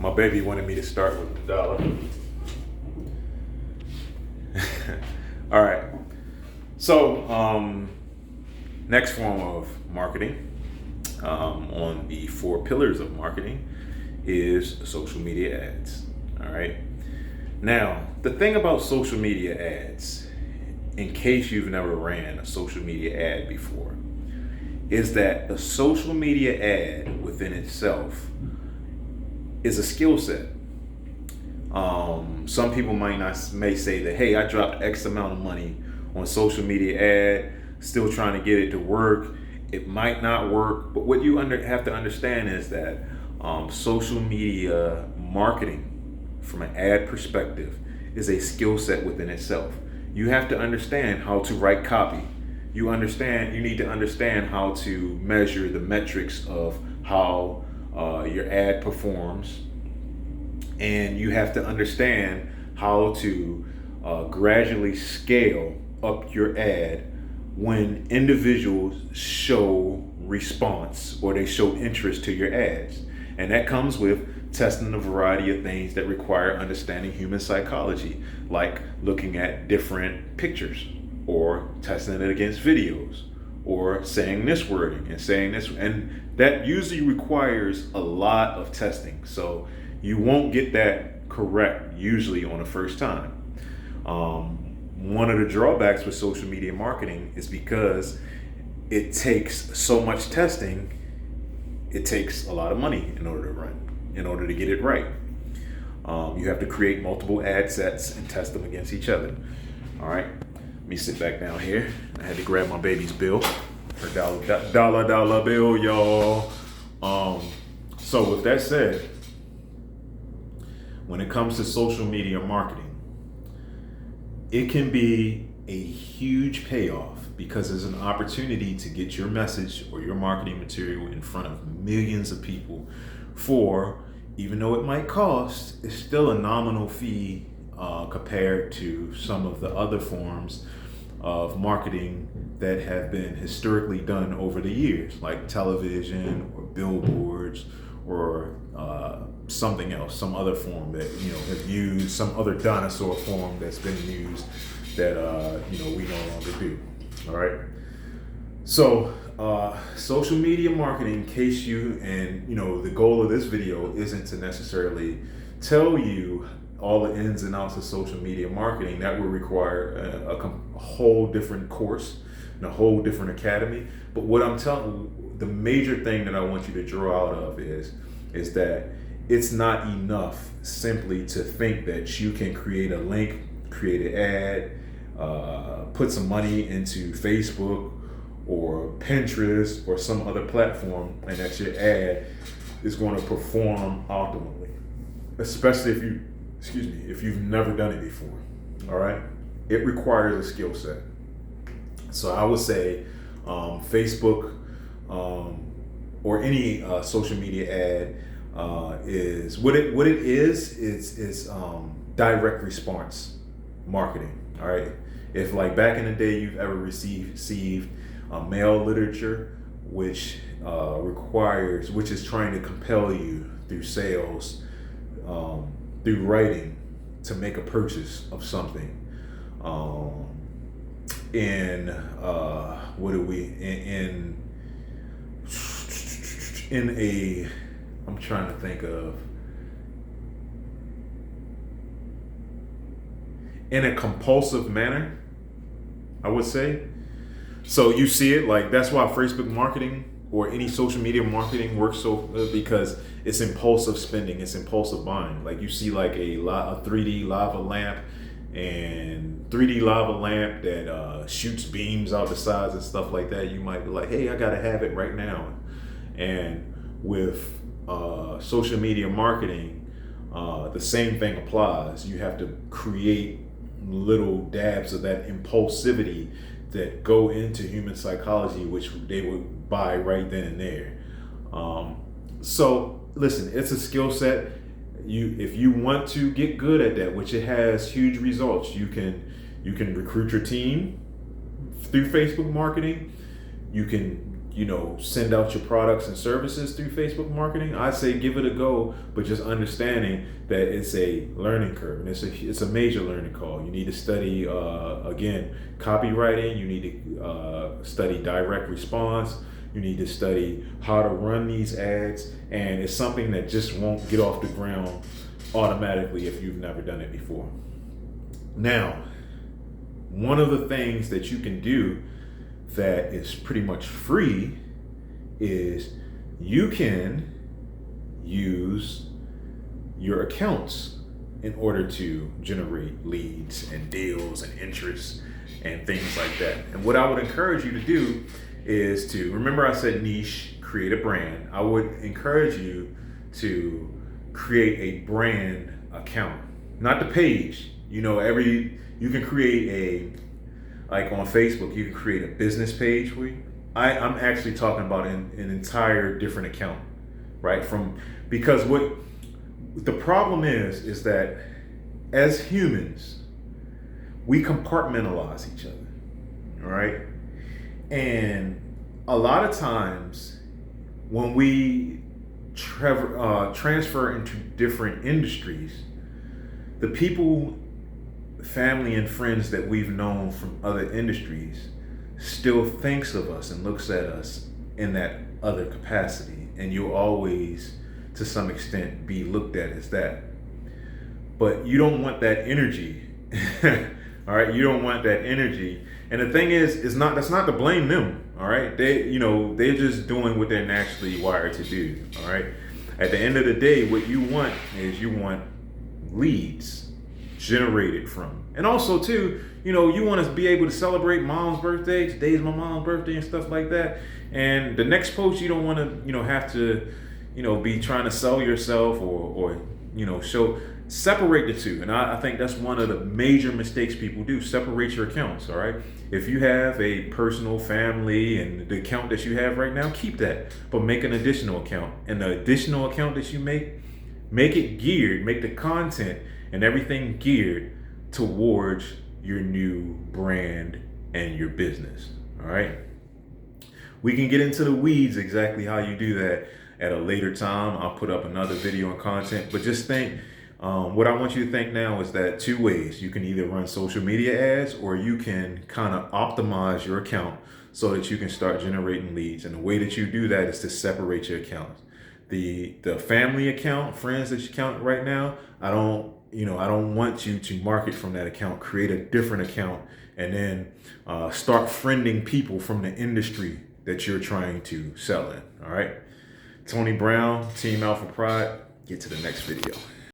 My baby wanted me to start with the dollar. All right. So, next form of marketing on the four pillars of marketing is social media ads. All right. Now, the thing about social media ads, in case you've never ran a social media ad before, is that a social media ad within itself is a skill set. Some people may say that, hey, I dropped X amount of money on social media ad, still trying to get it to work. It might not work, but what you have to understand is that social media marketing, from an ad perspective, is a skill set within itself. You have to understand how to write copy. You need to understand how to measure the metrics of how your ad performs, and you have to understand how to gradually scale up your ad when individuals show response or they show interest to your ads. And that comes with testing a variety of things that require understanding human psychology, like looking at different pictures or testing it against videos or saying this wording and saying this. And that usually requires a lot of testing. So you won't get that correct usually on the first time. One of the drawbacks with social media marketing is because it takes so much testing, it takes a lot of money in order to get it right. You have to create multiple ad sets and test them against each other. All right, let me sit back down here. I had to grab my baby's bill, her dollar bill, y'all. So with that said, when it comes to social media marketing, it can be a huge payoff because there's an opportunity to get your message or your marketing material in front of millions of people for, even though it might cost, it's still a nominal fee compared to some of the other forms of marketing that have been historically done over the years, like television or billboards or something else, some other form that have used, some other dinosaur form that's been used that we no longer do. All right. So social media marketing, in case the goal of this video isn't to necessarily tell you all the ins and outs of social media marketing. That would require a whole different course and a whole different academy. But what I'm telling you, the major thing that I want you to draw out of is that it's not enough simply to think that you can create a link, create an ad, put some money into Facebook or Pinterest or some other platform, and that your ad is going to perform optimally, especially if you've never done it before. All right, it requires a skill set. So I would say Facebook or any social media ad is what it is direct response marketing. All right, if like back in the day you've ever received mail literature, which is trying to compel you through sales, through writing, to make a purchase of something. I'm trying to think of, in a compulsive manner, I would say. So you see it, like, that's why Facebook marketing or any social media marketing works so because it's impulsive spending, it's impulsive buying. Like you see like a 3D lava lamp that shoots beams out the sides and stuff like that. You might be like, hey, I gotta have it right now. And with social media marketing, the same thing applies. You have to create little dabs of that impulsivity that go into human psychology, which they would buy right then and there. So listen, it's a skill set. If you want to get good at that, which it has huge results, you can recruit your team through Facebook marketing. You can send out your products and services through Facebook marketing, I say give it a go, but just understanding that it's a learning curve, and it's a major learning curve. You need to study again copywriting. You need to study direct response. You need to study how to run these ads, and it's something that just won't get off the ground automatically if you've never done it before. Now, one of the things that you can do that is pretty much free is you can use your accounts in order to generate leads and deals and interest and things like that. And what I would encourage you to do is to remember, I said niche, create a brand. I would encourage you to create a brand account, not the page. You can create like on Facebook, you can create a business page where I'm actually talking about an entire different account, right? Because what the problem is that as humans, we compartmentalize each other, all right? And a lot of times when we transfer into different industries, the people, family and friends that we've known from other industries still thinks of us and looks at us in that other capacity, and you'll always to some extent be looked at as that. But you don't want that energy. All right, you don't want that energy. And the thing is, that's not to blame them. All right, they're just doing what they're naturally wired to do. All right, at the end of the day, what you want leads generated from. And also too, you want to be able to celebrate mom's birthday. Today's my mom's birthday and stuff like that. And the next post, you don't want to, have to, be trying to sell yourself or separate the two. And I think that's one of the major mistakes people do. Separate your accounts. All right. If you have a personal, family, and the account that you have right now, keep that, but make an additional account. And the additional account that you make it geared, make the content and everything geared towards your new brand and your business. All right. We can get into the weeds exactly how you do that at a later time. I'll put up another video and content, but just think, what I want you to think now is that two ways. You can either run social media ads, or you can kind of optimize your account so that you can start generating leads. And the way that you do that is to separate your accounts. The family account, friends that you count right now, I don't want you to market from that account. Create a different account, and then start friending people from the industry that you're trying to sell in. All right. Tony Brown, Team Alpha Pride. Get to the next video.